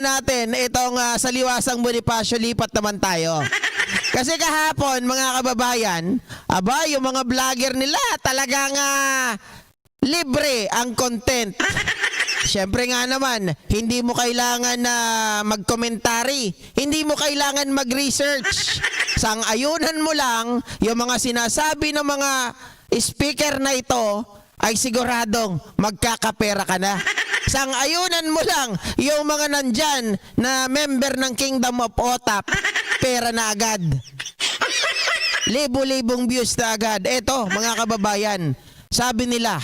natin itong Saliwasang Bonifacio, lipat naman tayo. Kasi kahapon, mga kababayan, aba, yung mga vlogger nila talagang libre ang content. Siyempre nga naman, hindi mo kailangan na mag-commentary, hindi mo kailangan mag-research. Sang-ayunan mo lang yung mga sinasabi ng mga speaker na ito ay siguradong magkakapera ka na. Sang-ayunan mo lang yung mga nandyan na member ng Kingdom of Otap, pera na agad. Libo-libong views na agad. Eto, mga kababayan, sabi nila,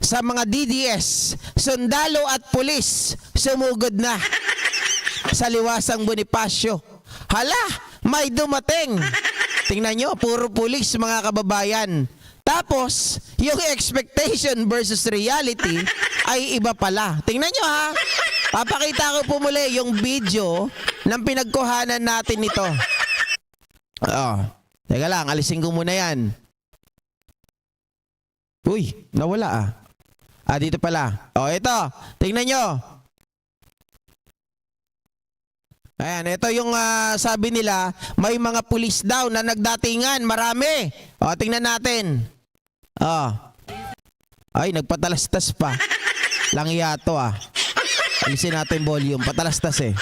sa mga DDS, sundalo at pulis, sumugod na sa Liwasang Bonifacio. Hala, may dumating. Tingnan nyo, puro pulis, mga kababayan. Tapos, yung expectation versus reality ay iba pala. Tingnan nyo ha. Papakita ko po muli yung video ng pinagkuhanan natin nito. Teka lang, alisin ko muna yan. Uy, nawala dito pala. Ito. Tingnan nyo. Ayan, ito yung sabi nila, may mga pulis daw na nagdatingan, marami. Tingnan natin. Ay, nagpatalastas pa. Langya to Alisin natin volume. Patalastas eh.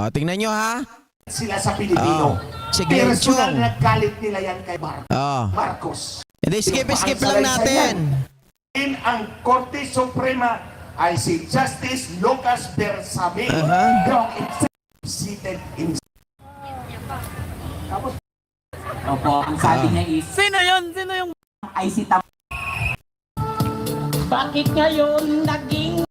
Tingnan nyo ha. Sila sa Pilipino. Sige, personal na galit nila yan kay Marcos. Hindi, skip lang natin. In ang Korte Suprema ay si Justice Lucas Bersamin. Seated in... Tapos, opo, ang sabi niya is, Sino yun? Sino yung... ay si Tam... Bakit ngayon naging...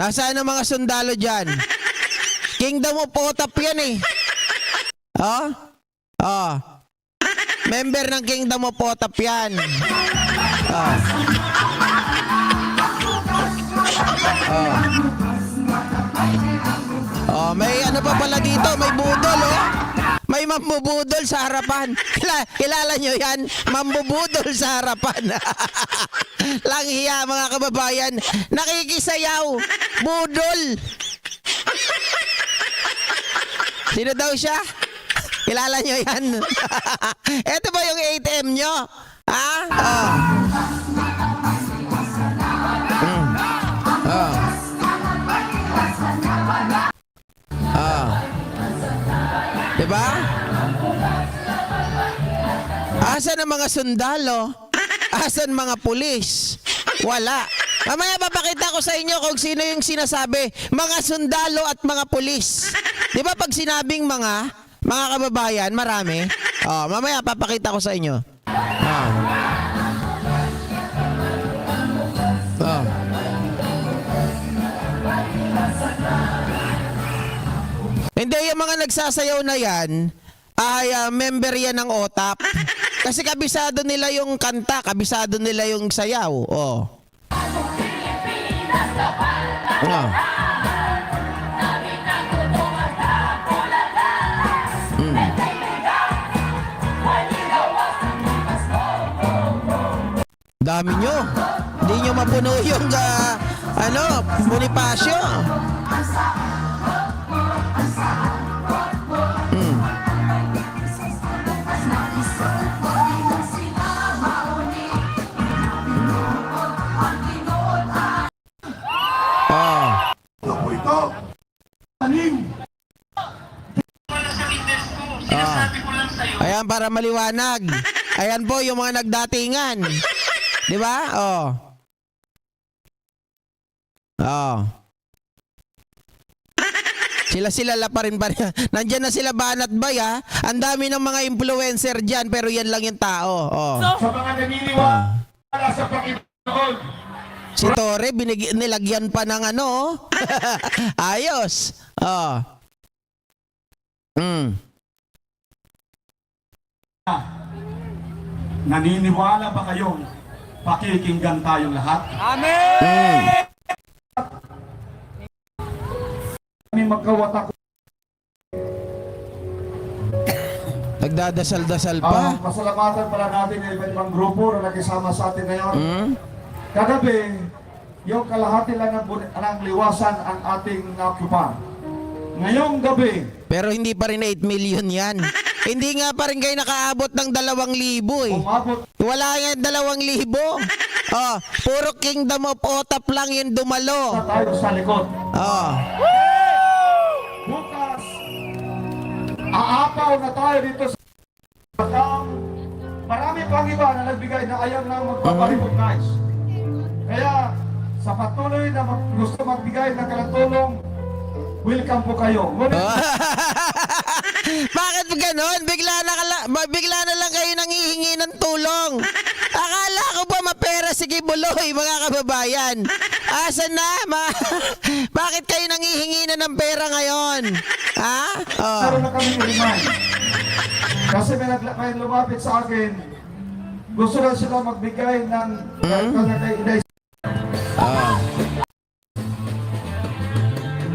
Nasaan ang mga sundalo dyan? Kingdom of Otap yan eh. Member ng Kingdom of Otap yan. May ano pa pala dito, may budol May mambubudol sa harapan. Kilala nyo yan? Mambubudol sa harapan. Lang hiya, mga kababayan. Nakikisayaw. Budol. Sino daw siya? Kilala nyo yan? Ito ba yung ATM nyo? Diba? Asan ang mga sundalo? Asan mga pulis? Wala. Mamaya papakita ko sa inyo kung sino yung sinasabi. Mga sundalo at mga pulis. Di ba pag sinabing mga kababayan, marami? Mamaya papakita ko sa inyo. Hindi, yung mga nagsasayaw na yan ay member yan ng OTAP. Kasi kabisado nila yung kanta, kabisado nila yung sayaw. Dami nyo. Hindi nyo mapuno yung Bonifacio. Ayan, para maliwanag. Ayan po yung mga nagdatingan. Di ba? Sila la pa rin. Nandyan na sila Banat Bay Ang dami ng mga influencer dyan, pero yan lang yung tao. Sa mga naniniwala sa Panginoon. Si Tore, nilagyan pa ng ayos. Naniniwala ba kayong pakikinggan tayong lahat? Amen! Kami magkawatak Nagdadasal-dasal pa. Pasalamatan pala natin yung iba't ibang grupo na nakisama sa atin ngayon. Kagabi, yung kalahati lang ng liwasan ang ating nakupan. Ngayong gabi, Pero hindi pa rin 8 million yan. Hindi nga pa rin kayo nakaabot ng 2,000 eh. umabot Wala nga 2,000. Oh, puro Kingdom of Otap lang yung dumalo. na tayo sa likod. Oh. Bukas, aapaw na tayo dito sa marami pang iba na nagbigay na ayaw na magpapareport. Kaya sa patuloy na gusto magbigay ng kalantulong, welcome po kayo. Ngunit Bakit ganon? Bigla na lang kayo nanghihingi ng tulong. Akala ko ba mapera si Kibuloy, mga kababayan? Asa na? Bakit kayo nanghihingi na ng pera ngayon? Ha? Oh. meron na kami i-remind. Kasi may lumapit sa akin, gusto na sila magbigay ng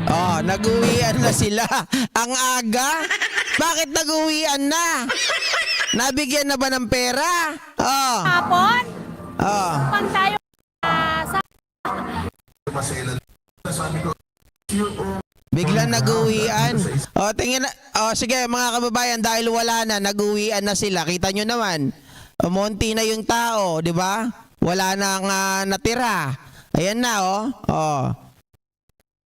Oh, nag-uwian na sila. Ang aga? Bakit nag-uwian na? Nabigyan na ba ng pera? Oh. Hapon, Oh. pang tayo sa Biglang nag-uwian. O, tingin na. O, sige mga kababayan, dahil wala na, nag-uwian na sila. Kita nyo naman, umunti na yung tao, di ba? Wala nang natira. Ayan na, oh. Oh.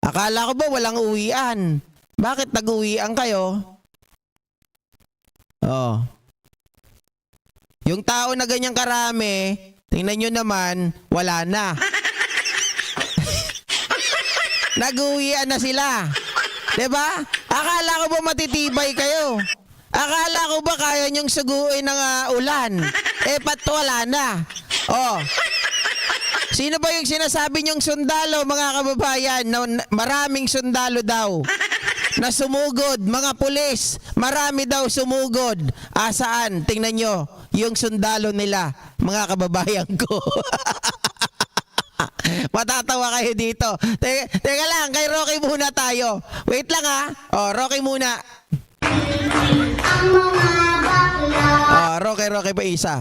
Akala ko ba walang uwian? Bakit nag-uwian kayo? Oh. Yung tao na ganyang karami, tingnan nyo naman, wala na. Nag-uwian na sila. 'Di ba? Akala ko ba matitibay kayo? Akala ko ba kaya nyong suguin ng ulan? Pat wala na. Oh. Sino ba yung sinasabi nyong sundalo, mga kababayan? Na maraming sundalo daw. Na sumugod, mga pulis. Marami daw sumugod. Saan? Tingnan nyo. Yung sundalo nila, mga kababayan ko. Matatawa kayo dito. Teka lang, kay Rocky muna tayo. Wait lang ha. Oh, Rocky muna. Oh, Rocky pa isa.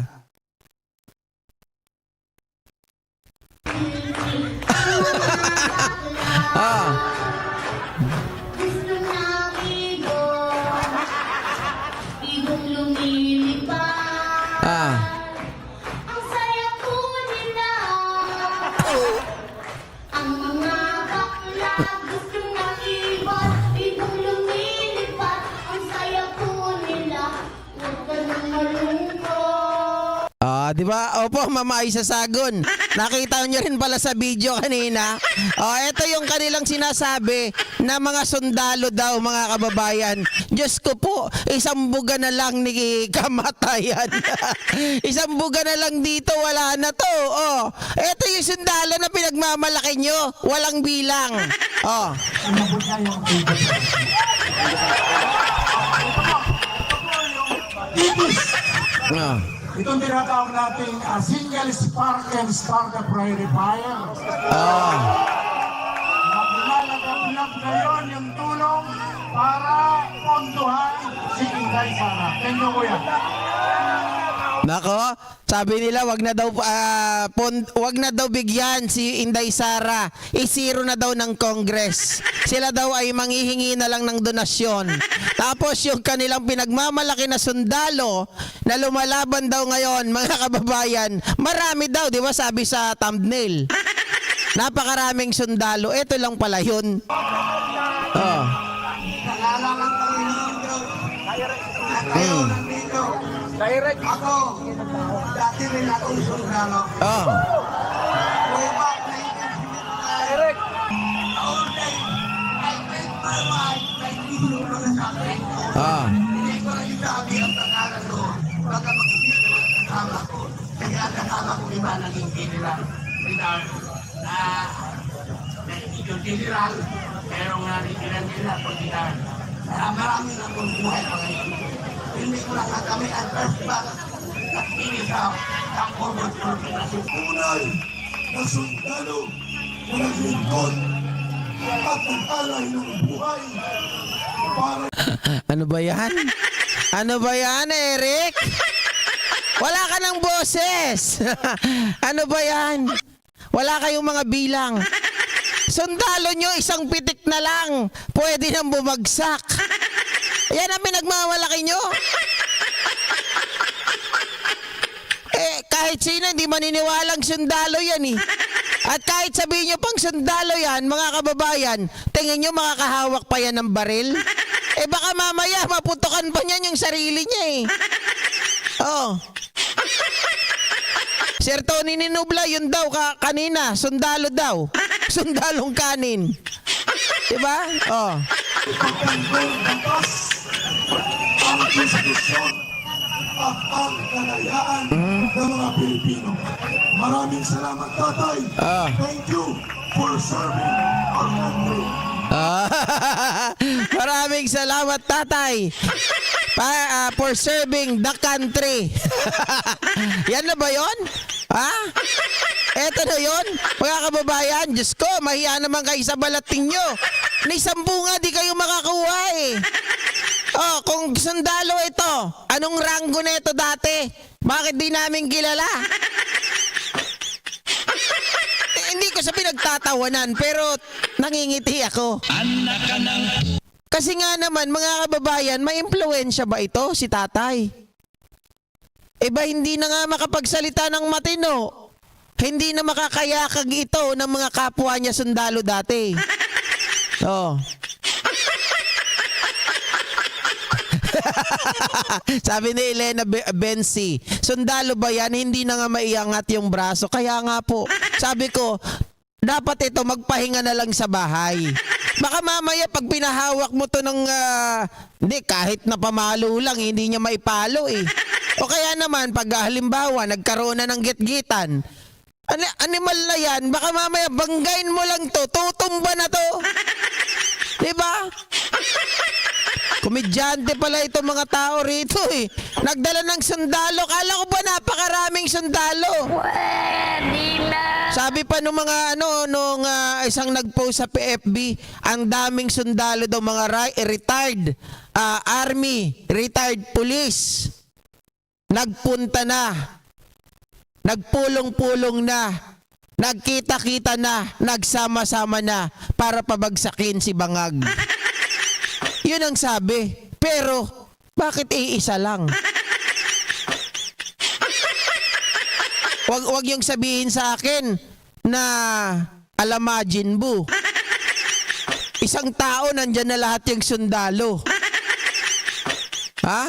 Ah. Ah. Ang saya po nila. Ang mga bakla gusto ng iba, ibang lumilipad. Ang saya po nila. Huwag ka nang malungkot. Di ba? Opo, Mama Isa Sagon. Nakita nyo rin pala sa video kanina. Ito yung kanilang sinasabi na mga sundalo daw, mga kababayan. Diyos ko po, isang buga na lang ni kamatayan. Isang buga na lang dito, wala na to. Ito yung sundalo na pinagmamalaki nyo. Walang bilang. Itong tinatawag nating single spark and spark the prairie fire. Maglalagap ngayon yung tulong para ponduhan si Inday Sara. Thank you, kuya. Nako, sabi nila wag na daw bigyan si Inday Sara. I-zero na daw ng Congress. Sila daw ay manghihingi na lang ng donasyon. Tapos yung kanilang pinagmamalaki na sundalo na lumalaban daw ngayon, mga kababayan, marami daw, di ba sabi sa thumbnail? Napakaraming sundalo. Ito lang pala yun. Direct. Ako, dati rin akong sundalo. Way back 1959. Direct. I paid my wife, naitulong ko na sa akin. Hindi ko rin sabi ang pangalan ko. Baka makikita naman ang kasama ko. Kaya kasama ko iba naging general. Yung general, pero nga rin general po kita. Kaya marami na akong buhay mga ito. Hindi ko nakakami ang first back at inisaw ang forward coordination. Unay na sundalo na naglingkod at nag-alay ng buhay para Ano ba yan? Ano ba yan, Eric? Wala ka ng boses. Ano ba yan? Wala kayong mga bilang. Sundalo nyo, isang pitik na lang. Pwede nang bumagsak. Yan ang pinagmamalaki nyo. Kahit sino hindi maniniwalang sundalo yan eh. At kahit sabihin nyo pang sundalo yan, mga kababayan, tingin nyo makakahawak pa yan ng baril? Baka mamaya maputukan pa niyan yung sarili niya eh. Oh. Sir Tony Ninubla, yun daw kanina, sundalo daw. Sundalong kanin. Diba? Oh. Ang konstitusyon at ang kalayaan ng mga Pilipino. Maraming salamat, tatay. Thank you for serving our country. Maraming salamat, tatay. For serving the country. Yan na ba yun? Ha? Eto na yun? Mga kababayan, Diyos ko, mahiya naman kayo sa balating nyo. Ni sampu nga di kayo makakuha eh. Oh, kung sundalo ito, anong ranggo na ito dati? Bakit di namin kilala? Hindi ko sa pinagtatawanan, pero nangingiti ako. Kasi nga naman, mga kababayan, may impluwensya ba ito, si tatay? Ba hindi na nga makapagsalita ng matino. Hindi na makakayakag ito ng mga kapwa niya sundalo dati. Oh. Sabi ni Elena Bensi, sundalo ba yan? Hindi na nga maiangat yung braso. Kaya nga po, sabi ko, dapat ito magpahinga na lang sa bahay. Baka mamaya pag pinahawak mo to ng, hindi, kahit na pamalo lang, hindi niya maipalo eh. O kaya naman, pag halimbawa, nagkaroon na ng gitgitan, animal na yan, baka mamaya banggain mo lang to, tutumba na to. Diba? Komedyante pala itong mga tao rito eh. Nagdala ng sundalo. Kala ko ba napakaraming sundalo? Sabi pa nung mga nung isang nagpost sa PFB, ang daming sundalo daw mga retired army, retired police. Nagpunta na. Nagpulong-pulong na. Nagkita-kita na. Nagsama-sama na para pabagsakin si Bangag. Yun ang sabi. Pero, bakit iisa lang? Wag yung sabihin sa akin na alamajin bu. Isang tao, nandyan na lahat yung sundalo. Ha?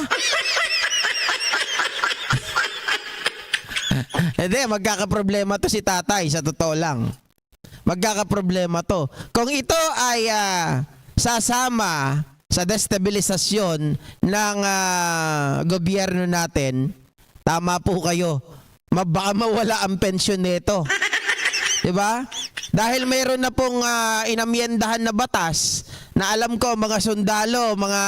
Hindi, magkakaproblema to si tatay, sa totoo lang. Magkakaproblema to. Kung ito ay sasama sa destabilisasyon ng gobyerno natin, tama po kayo. Baka mawala ang pensyon nito. Diba? Dahil mayroon na pong inamyendahan na batas na alam ko mga sundalo, mga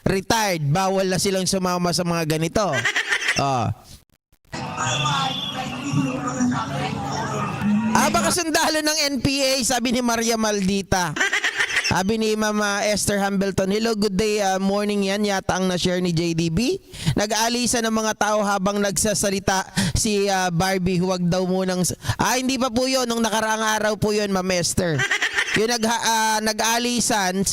retired, bawal na silang sumama sa mga ganito. Baka sundalo ng NPA, sabi ni Maria Maldita. Sabi ni Mama Esther Hambleton, hello, good day, morning yan, yata ang na-share ni JDB. Nag-aalisa ng mga tao habang nagsasalita si Barbie, huwag daw munang... hindi pa po yun, nung nakaraang araw po yun, Mama Esther. Yung nag-aalisan,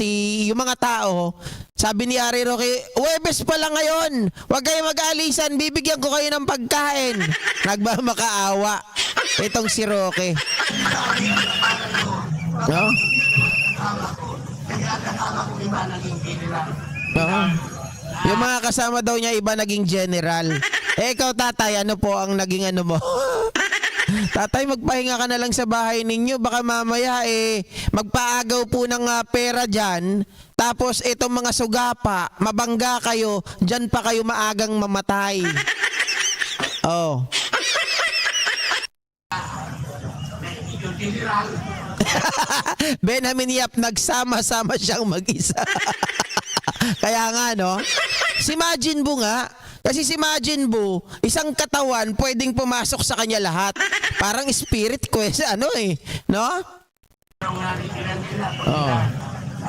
yung mga tao, sabi ni Ari Roque, Huwebes pa lang ngayon, huwag kayo mag-aalisan, bibigyan ko kayo ng pagkain. Nagmamakaawa itong si Roque. No? Yung mga kasama daw niya, iba naging general. Ikaw, tatay, ano po ang naging mo? Tatay, magpahinga ka na lang sa bahay ninyo. Baka mamaya magpaagaw po ng pera dyan. Tapos itong mga sugapa, mabangga kayo, dyan pa kayo maagang mamatay. Oh. Benjamin Yap, nagsama-sama siyang mag-isa. Kaya nga, no? Si Majin Buu nga. Kasi si Majin Buu, isang katawan, pwedeng pumasok sa kanya lahat. Parang spirit quest, no?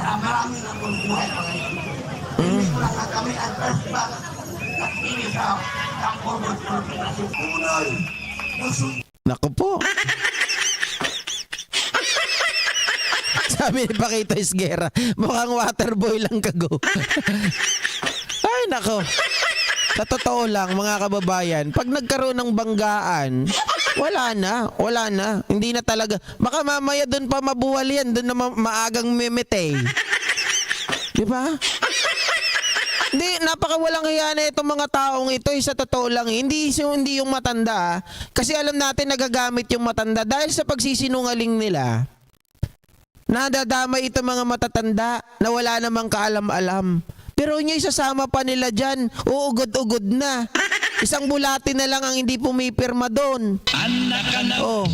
Marami na kung buhay mga ito. lang kami ang first class. Ini sa Tangkobot na sipunay. Naku po. Sabi ni Paquito Esguerra, mukhang waterboy lang kago. Ay, nako. Sa totoo lang, mga kababayan, pag nagkaroon ng banggaan, wala na. Hindi na talaga. Baka mamaya doon pa mabuwal yan, doon na maagang memete. Di ba? Hindi, napakawalang hiya na itong mga taong ito. Sa totoo lang, hindi yung matanda. Kasi alam natin nagagamit yung matanda dahil sa pagsisinungaling nila. Nadadamay itong mga matatanda na wala namang kaalam-alam. Pero niya isasama pa nila dyan. Uugod-ugod na. Isang bulati na lang ang hindi pumipirma doon. Oh.